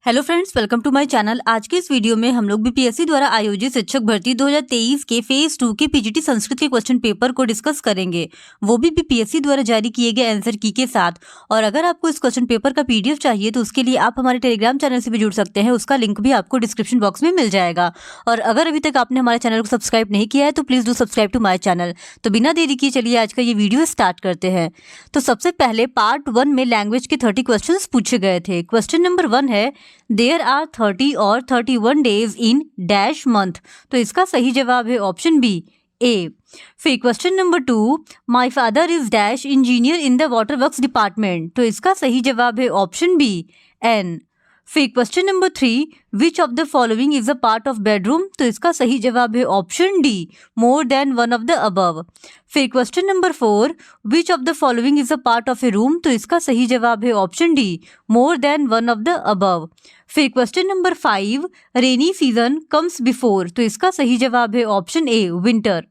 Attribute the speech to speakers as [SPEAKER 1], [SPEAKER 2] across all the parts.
[SPEAKER 1] Hello friends, welcome to my channel. आज के इस वीडियो में हम लोग बीपीएससी द्वारा आयोजित शिक्षक भर्ती 2023 के फेज 2 के पीजीटी संस्कृत के क्वेश्चन पेपर को डिस्कस करेंगे, वो भी बीपीएससी द्वारा जारी किए गए आंसर की के साथ। और अगर आपको इस क्वेश्चन पेपर का पीडीएफ चाहिए तो उसके लिए आप हमारे टेलीग्राम चैनल से भी जुड़ सकते हैं, उसका लिंक भी आपको डिस्क्रिप्शन बॉक्स में मिल जाएगा। और अगर अभी तक आपने हमारे चैनल को सब्सक्राइब नहीं किया है तो please do subscribe to my channel. तो बिना देरी किए चलिए आज का ये वीडियो स्टार्ट करते हैं। तो सबसे पहले पार्ट 1 में लैंग्वेज के 30 क्वेश्चन पूछे गए थे। क्वेश्चन नंबर 1 है देयर आर 30 और 31 डेज इन डैश मंथ। तो इसका सही जवाब है ऑप्शन बी ए। फिर question number 2, my father is dash engineer in the water works department. तो इसका सही जवाब है ऑप्शन बी एन। फिर question number 3, which of the following is a part of bedroom. तो इसका सही जवाब है option D more than one of the above. फिर question number 4, which of the following is a part of a room. तो इसका सही जवाब है option D more than one of the above. फिर question number 5, rainy season comes before. तो इसका सही जवाब है ऑप्शन ए विंटर।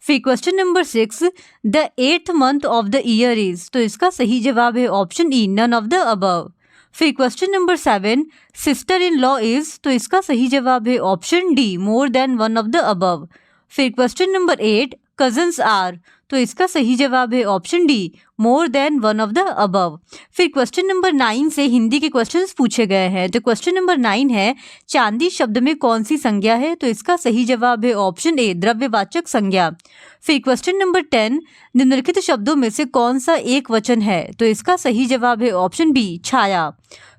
[SPEAKER 1] फिर question number 6, the 8th month of the year is. तो इसका सही जवाब है option E none of the above. फिर question number 7, sister in law is. तो इसका सही जवाब है option D more than one of the above. फिर क्वेश्चन नंबर 8, कजन्स आर। तो इसका सही जवाब है option D more than one of the above. फिर क्वेश्चन नंबर 9 से हिंदी के क्वेश्चंस पूछे गए हैं। तो क्वेश्चन नंबर 9 है चांदी शब्द में कौन सी संज्ञा है। तो इसका सही जवाब है ऑप्शन ए द्रव्यवाचक संज्ञा। फिर क्वेश्चन नंबर 10, निम्नलिखित शब्दों में से कौन सा एक वचन है। तो इसका सही जवाब है ऑप्शन बी छाया।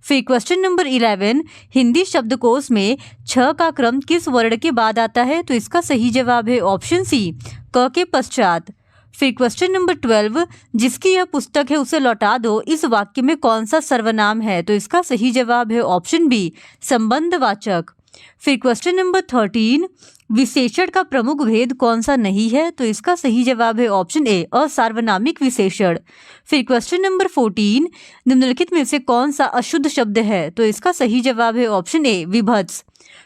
[SPEAKER 1] फिर क्वेश्चन नंबर 11, हिंदी शब्दकोश में छ का क्रम किस वर्ण के बाद आता है। तो इसका सही जवाब है ऑप्शन सी क के पश्चात। फिर क्वेश्चन नंबर 12, जिसकी यह पुस्तक है उसे लौटा दो, इस वाक्य में कौन सा सर्वनाम है। तो इसका सही जवाब है ऑप्शन बी संबंधवाचक। फिर क्वेश्चन नंबर 13, विशेषण का प्रमुख भेद कौन सा नहीं है। तो इसका सही जवाब है ऑप्शन ए असार्वनामिक विशेषण। फिर क्वेश्चन नंबर 14, निम्नलिखित में से कौन सा अशुद्ध शब्द है। तो इसका सही जवाब है ऑप्शन ए विभत्स।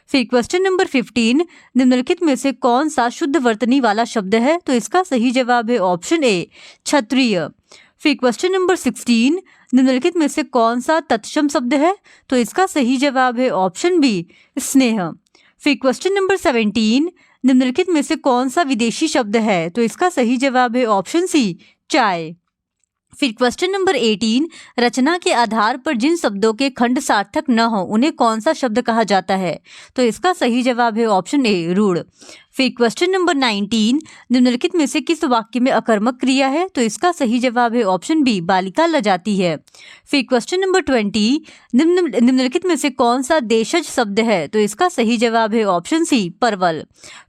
[SPEAKER 1] फिर क्वेश्चन नंबर 15, निम्नलिखित में से कौन सा शुद्ध वर्तनी वाला शब्द है। तो इसका सही जवाब है ऑप्शन ए क्षत्रिय। फिर क्वेश्चन नंबर 16, निम्नलिखित में से कौन सा तत्सम शब्द है। तो इसका सही जवाब है ऑप्शन बी स्नेह। फिर क्वेश्चन नंबर 17, निम्नलिखित में से कौन सा विदेशी शब्द है। तो इसका सही जवाब है ऑप्शन सी चाय। फिर क्वेश्चन नंबर 18, रचना के आधार पर जिन शब्दों के खंड सार्थक न हो उन्हें कौन सा शब्द कहा जाता है। तो इसका सही जवाब है ऑप्शन ए रूढ़। फिर क्वेश्चन नंबर 19, निम्नलिखित में से किस वाक्य में अकर्मक क्रिया है। तो इसका सही जवाब है ऑप्शन बी बालिका लजाती है। फिर क्वेश्चन नंबर 20, निम्नलिखित में से कौन सा देशज शब्द है। तो इसका सही जवाब है ऑप्शन सी परवल।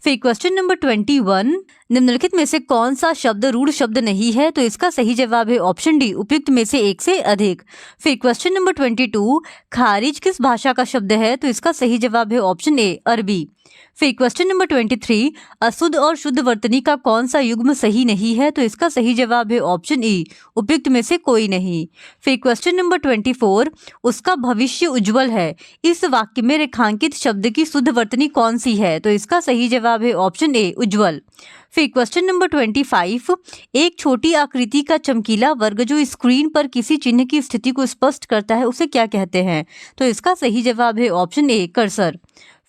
[SPEAKER 1] फिर क्वेश्चन नंबर 21, निम्नलिखित में से कौन सा शब्द रूढ़ शब्द नहीं है। तो इसका सही जवाब है ऑप्शन डी उपयुक्त में से एक से अधिक। फिर क्वेश्चन नंबर 22, खारिज किस भाषा का शब्द है। तो इसका सही जवाब है ऑप्शन ए अरबी। फिर क्वेश्चन नंबर 23, अशुद्ध और शुद्ध वर्तनी का कौन सा युग्म सही नहीं है। तो इसका सही जवाब है ऑप्शन ई उपयुक्त में से कोई नहीं। फिर क्वेश्चन नंबर 24, उसका भविष्य उज्जवल है, इस वाक्य में रेखांकित शब्द की शुद्ध वर्तनी कौन सी है। तो इसका सही जवाब है ऑप्शन ए उज्जवल। फिर क्वेश्चन नंबर 25, एक छोटी आकृति का चमकीला वर्ग जो स्क्रीन पर किसी चिन्ह की स्थिति को स्पष्ट करता है उसे क्या कहते हैं। तो इसका सही जवाब है ऑप्शन ए कर्सर।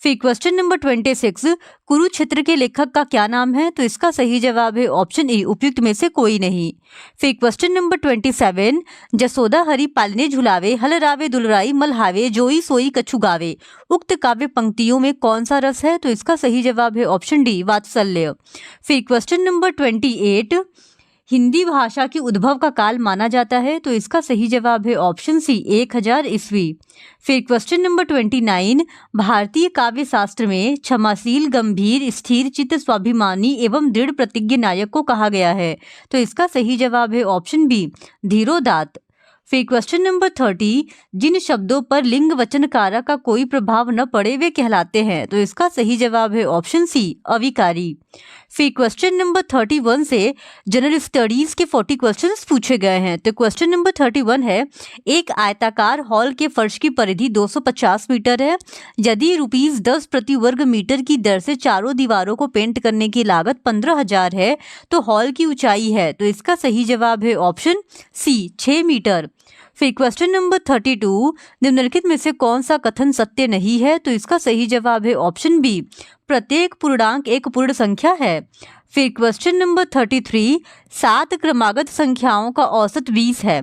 [SPEAKER 1] फिर क्वेश्चन नंबर 26, कुरुक्षेत्र के लेखक का क्या नाम है। तो इसका सही जवाब है ऑप्शन ई उपयुक्त में से कोई नहीं। फिर क्वेश्चन नंबर 27, जसोदा हरि पालने झुलावे, हल रावे दुलराई मलहावे, जोई सोई कछु गावे, उक्त काव्य पंक्तियों में कौन सा रस है। तो इसका सही जवाब है ऑप्शन डी वात्सल्य। फिर क्वेश्चन नंबर 28, हिंदी भाषा की उद्भव का काल माना जाता है। तो इसका सही जवाब है ऑप्शन सी 1000 ईस्वी। फिर क्वेश्चन नंबर 29, भारतीय काव्य शास्त्र में क्षमाशील, गंभीर, स्थिर चित्त, स्वाभिमानी एवं दृढ़ प्रतिज्ञ नायक को कहा गया है। तो इसका सही जवाब है ऑप्शन बी धीरोदात्त। फिर क्वेश्चन नंबर 30, जिन शब्दों पर लिंग वचन कारक का कोई प्रभाव न पड़े वे कहलाते हैं। तो इसका सही जवाब है ऑप्शन सी अविकारी। फिर क्वेश्चन नंबर 31 से जनरल स्टडीज के 40 क्वेश्चंस पूछे गए हैं। तो क्वेश्चन नंबर 31 है एक आयताकार हॉल के फर्श की परिधि 250 मीटर है। यदि ₹10 प्रति वर्ग मीटर की दर से चारों दीवारों को पेंट करने की लागत 15,000 है तो हॉल की ऊंचाई है। तो इसका सही जवाब है ऑप्शन सी 6 मीटर। फिर क्वेश्चन नंबर 32, निम्नलिखित में से कौन सा कथन सत्य नहीं है? तो इसका सही जवाब है ऑप्शन बी, प्रत्येक पूर्णांक एक पूर्ण संख्या है। फिर क्वेश्चन नंबर 33, 7 क्रमागत संख्याओं का औसत 20 है,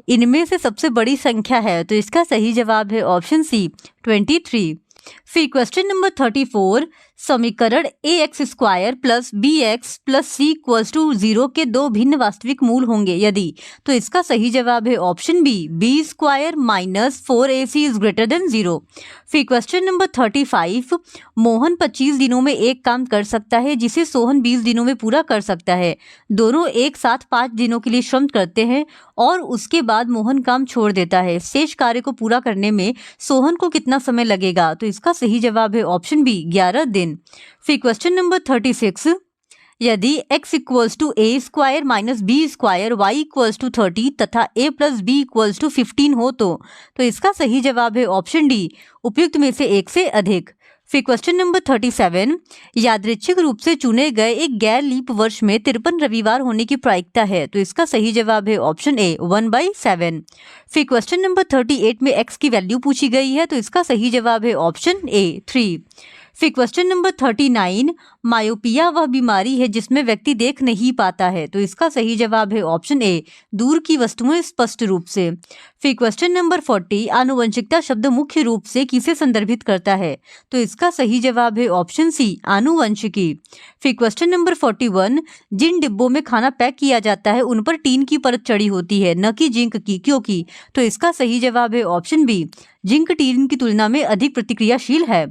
[SPEAKER 1] इनमें से सबसे बड़ी संख्या है। तो इसका सही जवाब है ऑप्शन सी, 23। फिर क्वेश्चन नंबर 34, समीकरण ax² plus bx plus c equals to 0 के दो भिन्न वास्तविक मूल होंगे यदि? तो इसका सही जवाब है option B, b² minus 4ac is greater than 0। फिर क्वेश्चन नंबर 35, मोहन 25 दिनों में एक काम कर सकता है जिसे सोहन 20 दिनों में पूरा कर सकता है। दोनों एक साथ 5 दिनों के लिए श्रम करते हैं और उसके बाद मोहन काम छोड़ देता है। शेष कार्य को पूरा करने में सोहन को कितना समय लगेगा? तो इसका सही जवाब है ऑप्शन बी, 11 दिन। फिर क्वेश्चन नंबर 36, यदि x equals to a² minus b², y equals to 30 तथा a plus b equals to 15 हो तो इसका सही जवाब है ऑप्शन डी, उपयुक्त में से एक से अधिक। फिर क्वेश्चन नंबर 37, यादृच्छिक रूप से चुने गए एक गैर लीप वर्ष में 53 रविवार होने की प्रायिकता है। तो इसका सही जवाब है ऑप्शन ए, 1/7। फिर क्वेश्चन नंबर 38 में x की वैल्यू पूछी गई है। तो इसका सही जवाब है ऑप्शन ए, 3। फिर क्वेश्चन नंबर 39, मायोपिया वह बीमारी है जिसमें व्यक्ति देख नहीं पाता है। तो इसका सही जवाब है ऑप्शन ए, दूर की वस्तुएं स्पष्ट रूप से। फिर क्वेश्चन नंबर 40, आनुवंशिकता शब्द मुख्य रूप से किसे संदर्भित करता है? तो इसका सही जवाब है ऑप्शन सी, आनुवंशिकी। फिर क्वेश्चन नंबर 41, जिन डिब्बों में खाना पैक किया जाता है उन पर टीन की परत चढ़ी होती है न कि जिंक की, क्योंकि? तो इसका सही जवाब है ऑप्शन बी, जिंक टीन की तुलना में अधिक प्रतिक्रियाशील है।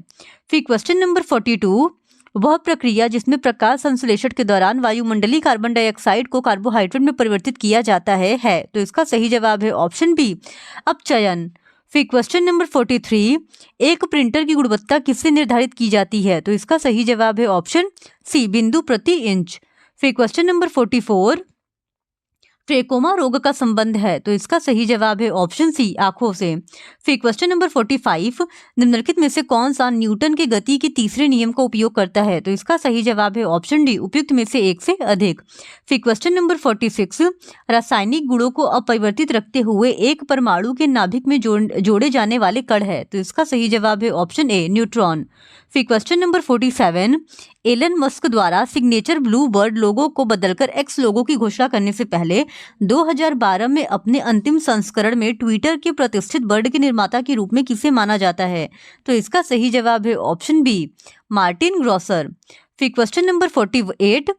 [SPEAKER 1] फिर क्वेश्चन नंबर 42, वह प्रक्रिया जिसमें प्रकाश संश्लेषण के दौरान वायुमंडलीय कार्बन डाइऑक्साइड को कार्बोहाइड्रेट में परिवर्तित किया जाता है। तो इसका सही जवाब है ऑप्शन बी, अपचयन। फिर क्वेश्चन नंबर 43, एक प्रिंटर की गुणवत्ता किससे निर्धारित की जाती है? तो इसका सही जवाब है ऑप्शन सी, बिंदु प्रति इंच। फिर क्वेश्चन नंबर 44, ट्रेकोमा रोग का संबंध है। तो इसका सही जवाब है ऑप्शन सी, आंखों से। फिर क्वेश्चन नंबर 45, निम्नलिखित में से कौन सा न्यूटन के गति के तीसरे नियम का उपयोग करता है? तो इसका सही जवाब है ऑप्शन डी, उपयुक्त में से एक से अधिक। फिर क्वेश्चन नंबर 46, रासायनिक गुणों को अपरिवर्तित रखते हुए एक परमाणु के नाभिक में जोड़े जाने वाले कण है। तो इसका सही जवाब है ऑप्शन ए, न्यूट्रॉन। फिर क्वेश्चन नंबर 47, एलन मस्क द्वारा सिग्नेचर ब्लू बर्ड लोगो को बदलकर एक्स लोगो की घोषणा करने से पहले 2012 में अपने अंतिम संस्करण में ट्विटर के प्रतिष्ठित बर्ड के निर्माता के रूप में किसे माना जाता है? तो इसका सही जवाब है ऑप्शन बी, मार्टिन ग्रॉसर। फिर क्वेश्चन नंबर 48,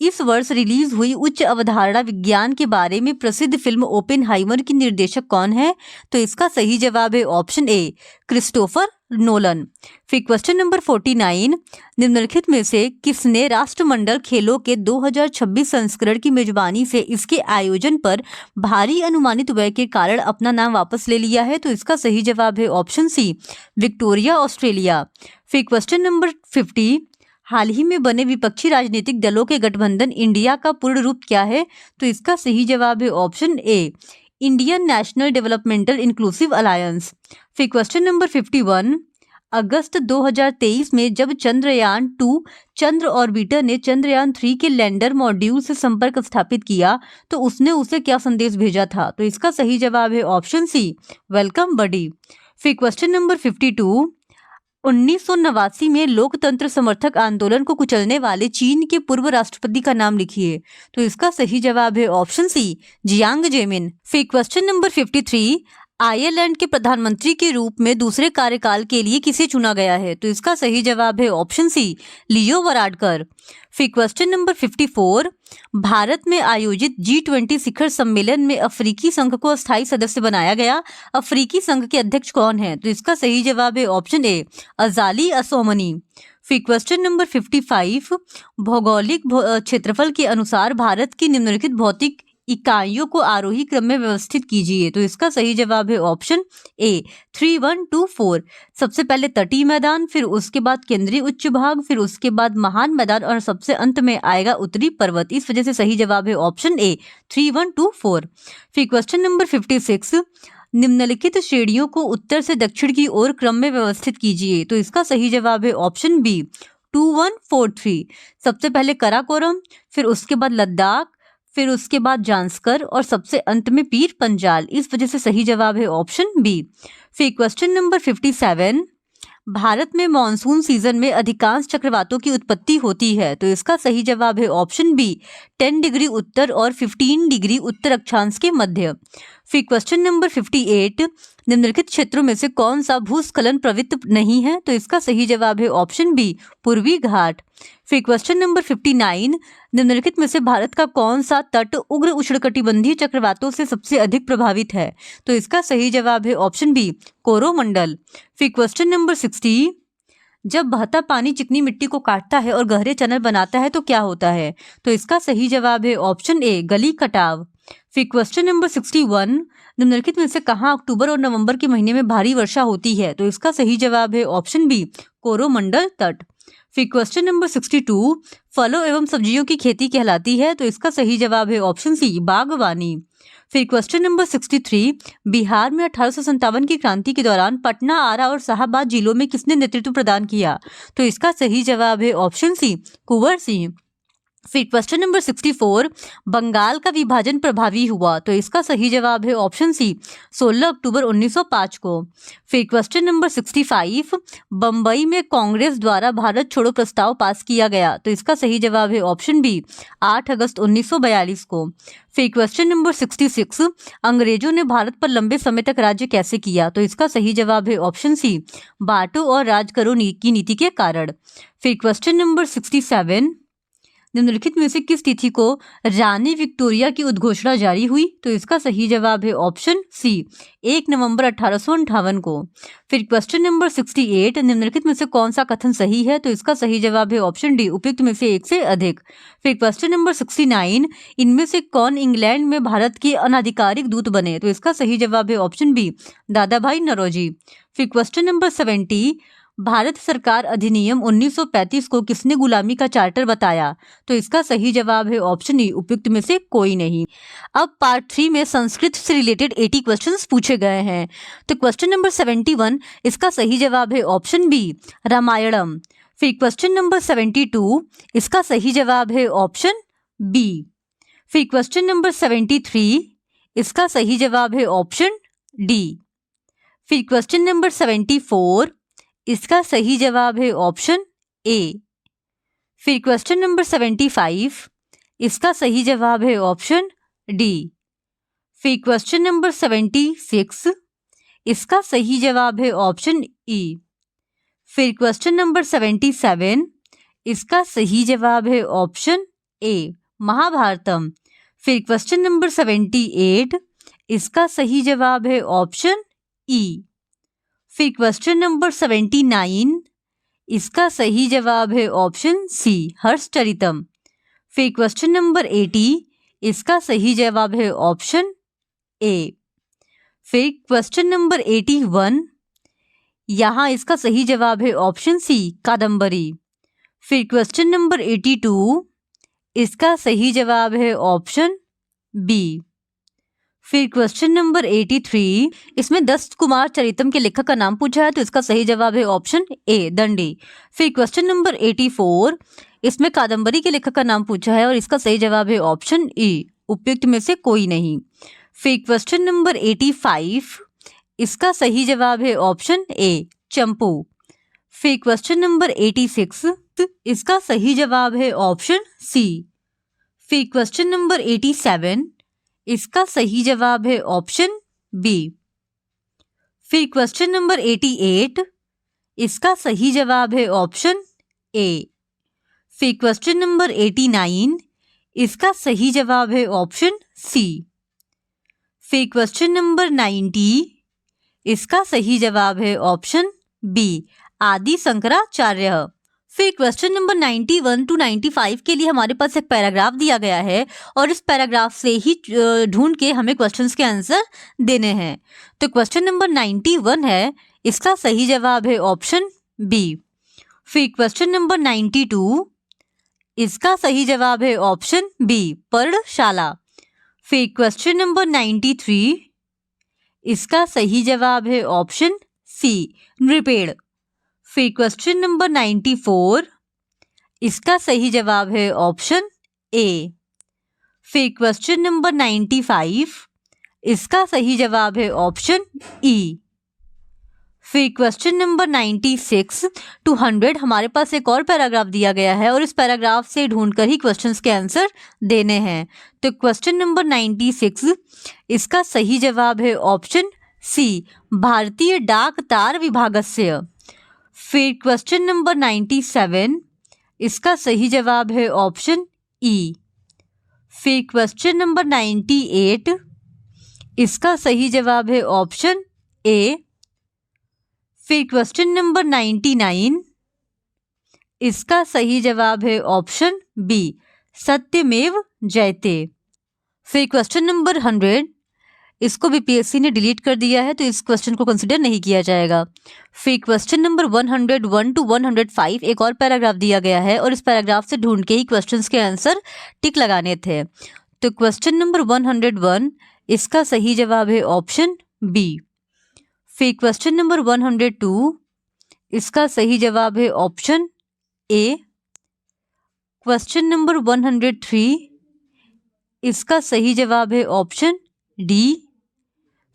[SPEAKER 1] इस वर्ष रिलीज हुई उच्च अवधारणा विज्ञान के बारे में प्रसिद्ध फिल्म ओपेनहाइमर की निर्देशक कौन है? तो इसका सही जवाब है ऑप्शन ए, क्रिस्टोफर नोलन। फिर क्वेश्चन नंबर 49, निम्नलिखित में से किसने राष्ट्रमंडल खेलों के 2026 संस्करण की मेजबानी से इसके आयोजन पर भारी अनुमानित व्यय के कारण अपना नाम वापस ले लिया है? तो इसका सही जवाब है ऑप्शन सी, विक्टोरिया, ऑस्ट्रेलिया। फिर क्वेश्चन नंबर 50, हाल ही में बने विपक्षी राजनीतिक दलों के गठबंधन इंडिया का पूर्ण रूप क्या है? तो इसका सही जवाब है ऑप्शन ए, Indian national developmental inclusive alliance. फिर क्वेश्चन नंबर 51, अगस्त 2023 में जब चंद्रयान 2 चंद्र ऑर्बिटर ने चंद्रयान 3 के लैंडर मॉड्यूल से संपर्क स्थापित किया तो उसने उसे क्या संदेश भेजा था? तो इसका सही जवाब है ऑप्शन सी, वेलकम बडी। फिर क्वेश्चन नंबर 52, 1989 में लोकतंत्र समर्थक आंदोलन को कुचलने वाले चीन के पूर्व राष्ट्रपति का नाम लिखिए। तो इसका सही जवाब है ऑप्शन सी, जियांग जेमिन। फिर क्वेश्चन नंबर 53, आयरलैंड के प्रधानमंत्री के रूप में दूसरे कार्यकाल के लिए किसे चुना गया है? तो इसका सही जवाब है ऑप्शन सी, लियो वराडकर। फिर क्वेश्चन नंबर 54, भारत में आयोजित G20 शिखर सम्मेलन में अफ्रीकी संघ को अस्थायी सदस्य बनाया गया। अफ्रीकी संघ के अध्यक्ष कौन है? तो इसका सही जवाब है ऑप्शन ए, अजाली असोमनी। फिर क्वेश्चन नंबर 55, भौगोलिक क्षेत्रफल के अनुसार भारत की निम्नलिखित भौतिक इकाइयों को आरोही क्रम में व्यवस्थित कीजिए। तो इसका सही जवाब है ऑप्शन ए, 3, 1, 2, 4। सबसे पहले तटीय मैदान, फिर उसके बाद केंद्रीय उच्च भाग, फिर उसके बाद महान मैदान और सबसे अंत में आएगा उत्तरी पर्वत। इस वजह से सही जवाब है ऑप्शन ए, 3, 1, 2, 4। फिर क्वेश्चन नंबर 56, निम्नलिखित श्रेणियों को उत्तर से दक्षिण की ओर क्रम में व्यवस्थित कीजिए। तो इसका सही जवाब है ऑप्शन बी, 2, 1, 4, 3। सबसे पहले काराकोरम, फिर उसके बाद लद्दाख, फिर उसके बाद जांस्कर और सबसे अंत में पीर पंजाल। इस वजह से सही जवाब है ऑप्शन बी। फिर क्वेश्चन नंबर 57, भारत में मॉनसून सीजन में अधिकांश चक्रवातों की उत्पत्ति होती है, तो इसका सही जवाब है ऑप्शन बी 10 डिग्री उत्तर और 15 डिग्री उत्तर अक्षांश के मध्य। फिर क्वेश्चन नंबर 58, निम्नलिखित क्षेत्रों में से कौन सा भूस्खलन प्रवृत्त नहीं है, तो इसका सही जवाब है ऑप्शन बी पूर्वी घाट। फिर क्वेश्चन नंबर 59, निम्नलिखित में से भारत का कौन सा तट उग्र उष्णकटिबंधीय चक्रवातों से सबसे अधिक प्रभावित है, तो इसका सही जवाब है ऑप्शन बी कोरोमंडल। फिर क्वेश्चन नंबर 60, जब बहता पानी चिकनी मिट्टी को काटता है और गहरे चैनल बनाता है तो क्या होता है, तो इसका सही जवाब है ऑप्शन ए गली कटाव। फिर क्वेश्चन नंबर 61, निम्नलिखित में से कहाँ अक्टूबर और नवंबर के महीने में भारी वर्षा होती है, तो इसका सही जवाब है ऑप्शन बी कोरोमंडल तट। फिर क्वेश्चन नंबर 62, फलों एवं सब्जियों की खेती कहलाती है, तो इसका सही जवाब है ऑप्शन सी बागवानी। फिर क्वेश्चन नंबर 63, बिहार में 1857 की क्रांति के दौरान पटना, आरा और शाहाबाद जिलों में किसने नेतृत्व प्रदान किया, तो इसका सही जवाब है ऑप्शन सी कुंवर सिंह। फिर क्वेश्चन नंबर 64, बंगाल का विभाजन प्रभावी हुआ, तो इसका सही जवाब है ऑप्शन सी 16 अक्टूबर 1905 को। फिर क्वेश्चन नंबर 65, बम्बई में कांग्रेस द्वारा भारत छोड़ो प्रस्ताव पास किया गया, तो इसका सही जवाब है ऑप्शन बी 8 अगस्त 1942 को। फिर क्वेश्चन नंबर 66, अंग्रेजों ने भारत पर लंबे समय तक राज्य कैसे किया, तो इसका सही जवाब है ऑप्शन सी बांटो और राज करो की नीति के कारण। फिर क्वेश्चन नंबर 67, निम्नलिखित में से किस तिथि को रानी विक्टोरिया की उद्घोषणा जारी हुई, तो इसका सही जवाब है ऑप्शन सी 1 नवंबर 1858 को। फिर क्वेश्चन नंबर 68, निम्नलिखित में से कौन सा कथन सही है, तो इसका सही जवाब है ऑप्शन डी उपयुक्त में से एक से अधिक। फिर क्वेश्चन नंबर 69, इनमें से कौन इंग्लैंड में भारत के अनाधिकारिक दूत बने, तो इसका सही जवाब है ऑप्शन बी दादा भाई नौरोजी। फिर क्वेश्चन नंबर 70, भारत सरकार अधिनियम 1935 को किसने गुलामी का चार्टर बताया, तो इसका सही जवाब है ऑप्शन ई उपयुक्त में से कोई नहीं। अब पार्ट 3 में संस्कृत से रिलेटेड 80 क्वेश्चंस पूछे गए हैं। तो क्वेश्चन नंबर 71, इसका सही जवाब है ऑप्शन बी रामायणम। फिर क्वेश्चन नंबर 72, इसका सही जवाब है ऑप्शन बी। फिर क्वेश्चन नंबर 73, इसका सही जवाब है ऑप्शन डी। फिर क्वेश्चन नंबर 74, इसका सही जवाब है ऑप्शन ए। फिर क्वेश्चन नंबर 75, इसका सही जवाब है ऑप्शन डी। फिर क्वेश्चन नंबर 76, इसका सही जवाब है ऑप्शन ई। फिर क्वेश्चन नंबर 77, इसका सही जवाब है ऑप्शन ए महाभारतम। फिर क्वेश्चन नंबर 78, इसका सही जवाब है ऑप्शन ई। फिर क्वेश्चन नंबर 79, इसका सही जवाब है ऑप्शन सी हर्षचरितम। फिर क्वेश्चन नंबर 80, इसका सही जवाब है ऑप्शन ए। फिर क्वेश्चन नंबर 81, यहाँ इसका सही जवाब है ऑप्शन सी कादम्बरी। फिर क्वेश्चन नंबर 82, इसका सही जवाब है ऑप्शन बी। फिर क्वेश्चन नंबर 83, इसमें 10 कुमार चरितम के लेखक का नाम पूछा है, तो इसका सही जवाब है ऑप्शन ए दंडी। फिर क्वेश्चन नंबर 84, इसमें कादम्बरी के लेखक का नाम पूछा है और इसका सही जवाब है ऑप्शन ई उपयुक्त में से कोई नहीं। फिर क्वेश्चन नंबर 85, इसका सही जवाब है ऑप्शन ए चंपू। फिर क्वेश्चन नंबर 86, इसका सही जवाब है ऑप्शन सी। फिर क्वेश्चन नंबर 87, इसका सही जवाब है ऑप्शन बी। फिर क्वेश्चन नंबर 88, इसका सही जवाब है ऑप्शन ए। फिर क्वेश्चन नंबर 89, इसका सही जवाब है ऑप्शन सी। फिर क्वेश्चन नंबर 90, इसका सही जवाब है ऑप्शन बी आदि शंकराचार्य। फिर क्वेश्चन नंबर 91 टू 95 के लिए हमारे पास एक पैराग्राफ दिया गया है और इस पैराग्राफ से ही ढूंढ के हमें क्वेश्चंस के आंसर देने हैं। तो क्वेश्चन नंबर 91 है, इसका सही जवाब है ऑप्शन बी। फिर क्वेश्चन नंबर 92, इसका सही जवाब है ऑप्शन बी पर्णशाला। फिर क्वेश्चन नंबर 93, इसका सही जवाब है ऑप्शन सी नृपेड़। फिर क्वेश्चन नंबर 94, इसका सही जवाब है ऑप्शन ए। फिर क्वेश्चन नंबर 95, इसका सही जवाब है ऑप्शन ई। फिर क्वेश्चन नंबर 96 टू 100, हमारे पास एक और पैराग्राफ दिया गया है और इस पैराग्राफ से ढूंढकर ही क्वेश्चंस के आंसर देने हैं। तो क्वेश्चन नंबर 96, इसका सही जवाब है ऑप्शन सी, भारतीय डाक तार विभागस्य। फिर क्वेश्चन नंबर 97, इसका सही जवाब है ऑप्शन ई। फिर क्वेश्चन नंबर 98, इसका सही जवाब है ऑप्शन ए। फिर क्वेश्चन नंबर 99, इसका सही जवाब है ऑप्शन बी, सत्यमेव जयते। फिर क्वेश्चन नंबर 100, इसको बीपीएससी ने डिलीट कर दिया है तो इस क्वेश्चन को कंसिडर नहीं किया जाएगा। फिर क्वेश्चन नंबर 101 टू 105, एक और पैराग्राफ दिया गया है और इस पैराग्राफ से ढूंढ के ही क्वेश्चंस के आंसर टिक लगाने थे। तो क्वेश्चन नंबर 101, इसका सही जवाब है ऑप्शन बी। फिर क्वेश्चन नंबर 102, इसका सही जवाब है ऑप्शन ए। क्वेश्चन नंबर 103, इसका सही जवाब है ऑप्शन डी।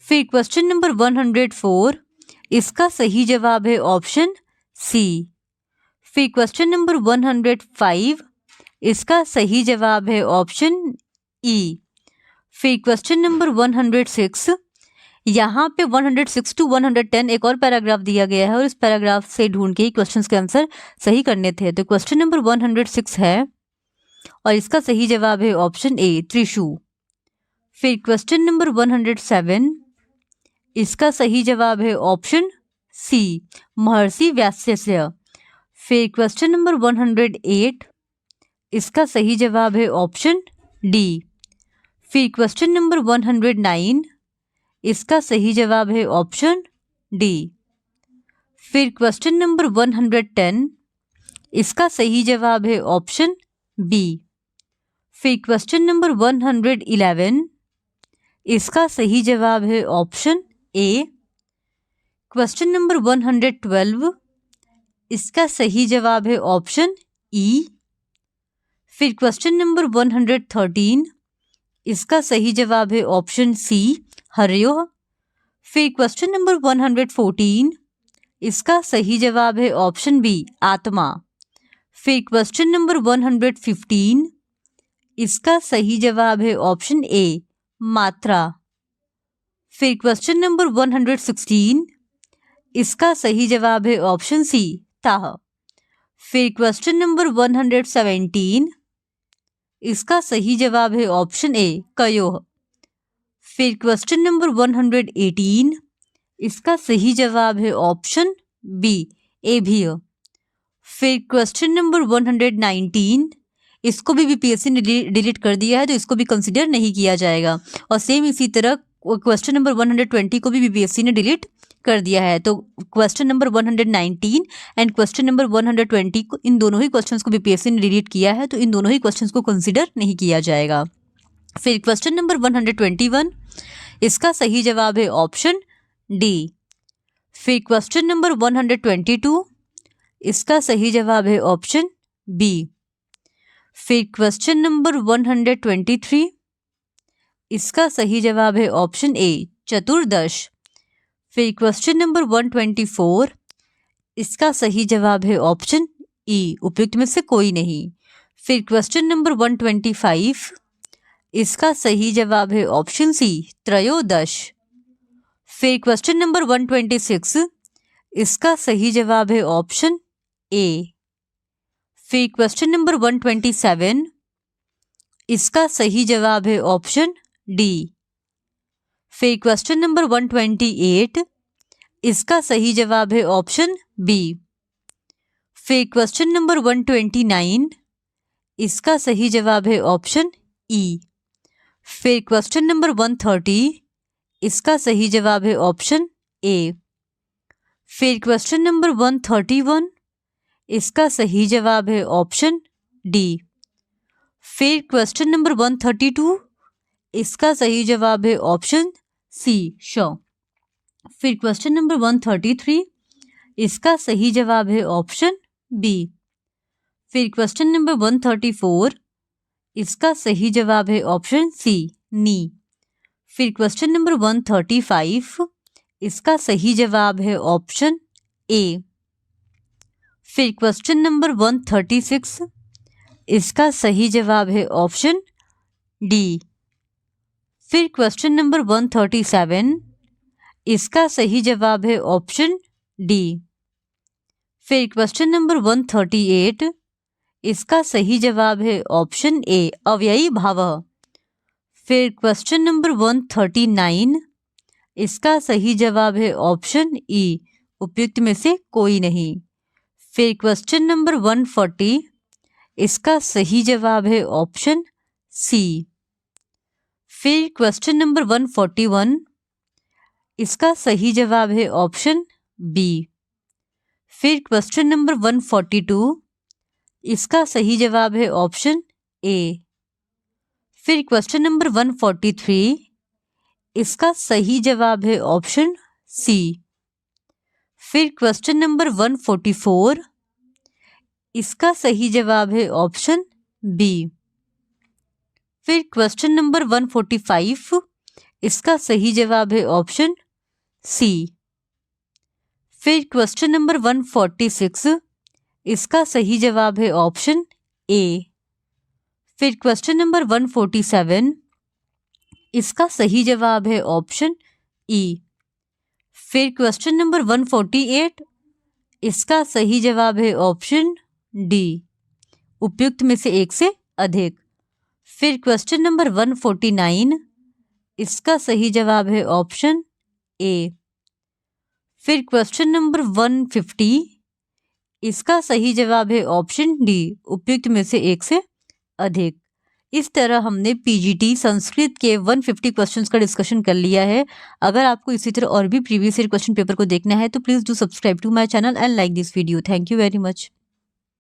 [SPEAKER 1] फिर क्वेश्चन नंबर 104, इसका सही जवाब है ऑप्शन सी। फिर क्वेश्चन नंबर 105, इसका सही जवाब है ऑप्शन ई। फिर क्वेश्चन नंबर 106, यहाँ पे 106 टू 110 एक और पैराग्राफ दिया गया है और इस पैराग्राफ से ढूंढ के ही क्वेश्चंस के आंसर सही करने थे। तो क्वेश्चन नंबर 106 है और इसका सही जवाब है ऑप्शन ए, त्रिशु। फिर क्वेश्चन नंबर 107, इसका सही जवाब है ऑप्शन सी, महर्षि व्यासस्य। फिर क्वेश्चन नंबर 108, इसका सही जवाब है ऑप्शन डी। फिर क्वेश्चन नंबर 109, इसका सही जवाब है ऑप्शन डी। फिर क्वेश्चन नंबर 110, इसका सही जवाब है ऑप्शन बी। फिर क्वेश्चन नंबर 111, इसका सही जवाब है ऑप्शन ए। क्वेश्चन नंबर 112, इसका सही जवाब है ऑप्शन ई। फिर क्वेश्चन नंबर 113, इसका सही जवाब है ऑप्शन सी, हर्योः। फिर क्वेश्चन नंबर 114, इसका सही जवाब है ऑप्शन बी, आत्मा। फिर क्वेश्चन नंबर 115, इसका सही जवाब है ऑप्शन ए, मात्रा। फिर क्वेश्चन नंबर 116, इसका सही जवाब है ऑप्शन सी, ताह। फिर क्वेश्चन नंबर 117, इसका सही जवाब है ऑप्शन ए, कयोः। फिर क्वेश्चन नंबर 118, इसका सही जवाब है ऑप्शन बी, एभिय। फिर क्वेश्चन नंबर 119, इसको भी बीपीएससी ने डिलीट कर दिया है तो इसको भी कंसिडर नहीं किया जाएगा। और सेम इसी तरह क्वेश्चन नंबर 120 को भी बीपीएससी ने डिलीट कर दिया है। तो question number 119 and question number 120 को, इन दोनों ही क्वेश्चंस को बीपीएससी ने डिलीट किया है तो इन दोनों ही क्वेश्चंस को कंसिडर नहीं किया जाएगा। फिर क्वेश्चन नंबर 121, इसका सही जवाब है ऑप्शन डी। फिर क्वेश्चन नंबर 122, इसका सही जवाब है ऑप्शन बी। फिर क्वेश्चन नंबर 123, इसका सही जवाब है ऑप्शन ए, चतुर्दश। फिर क्वेश्चन नंबर 124, इसका सही जवाब है ऑप्शन ई, उपयुक्त में से कोई नहीं। फिर क्वेश्चन नंबर 125, इसका सही जवाब है ऑप्शन सी, त्रयोदश। फिर क्वेश्चन नंबर 126, इसका सही जवाब है ऑप्शन ए। फिर क्वेश्चन नंबर 127, इसका सही जवाब है ऑप्शन डी। फिर क्वेश्चन नंबर 128, इसका सही जवाब है ऑप्शन बी। फिर क्वेश्चन नंबर 129, इसका सही जवाब है ऑप्शन ई। फिर क्वेश्चन नंबर 130, इसका सही जवाब है ऑप्शन ए। फिर क्वेश्चन नंबर 131, इसका सही जवाब है ऑप्शन डी। फिर क्वेश्चन नंबर 132, इसका सही जवाब है ऑप्शन सी, शो। फिर क्वेश्चन नंबर 133, इसका सही जवाब है ऑप्शन बी। फिर क्वेश्चन नंबर 134, इसका सही जवाब है ऑप्शन सी नी। फिर क्वेश्चन नंबर 135, इसका सही जवाब है ऑप्शन ए। फिर क्वेश्चन नंबर 136, इसका सही जवाब है ऑप्शन डी। फिर क्वेश्चन नंबर 137, इसका सही जवाब है ऑप्शन डी। फिर क्वेश्चन नंबर 138, इसका सही जवाब है ऑप्शन ए अव्ययी भावः। फिर क्वेश्चन नंबर 139, इसका सही जवाब है ऑप्शन ई उपयुक्त में से कोई नहीं। फिर क्वेश्चन नंबर 140, इसका सही जवाब है ऑप्शन सी। फिर क्वेश्चन नंबर 141, इसका सही जवाब है ऑप्शन बी। फिर क्वेश्चन नंबर 142, इसका सही जवाब है ऑप्शन ए। फिर क्वेश्चन नंबर 143, इसका सही जवाब है ऑप्शन सी। फिर क्वेश्चन नंबर 144, इसका सही जवाब है ऑप्शन बी। फिर क्वेश्चन नंबर 145, इसका सही जवाब है ऑप्शन सी। फिर क्वेश्चन नंबर 146, इसका सही जवाब है ऑप्शन ए। फिर क्वेश्चन नंबर 147, इसका सही जवाब है ऑप्शन ई। फिर क्वेश्चन नंबर 148, इसका सही जवाब है ऑप्शन डी उपयुक्त में से एक से अधिक। फिर क्वेश्चन नंबर 149, इसका सही जवाब है ऑप्शन ए। फिर क्वेश्चन नंबर 150, इसका सही जवाब है ऑप्शन डी उपयुक्त में से एक से अधिक। इस तरह हमने पीजीटी संस्कृत के 150 क्वेश्चंस का डिस्कशन कर लिया है। अगर आपको इसी तरह और भी प्रीवियस ईयर क्वेश्चन पेपर को देखना है तो please do subscribe to my channel and like this video. Thank you very much.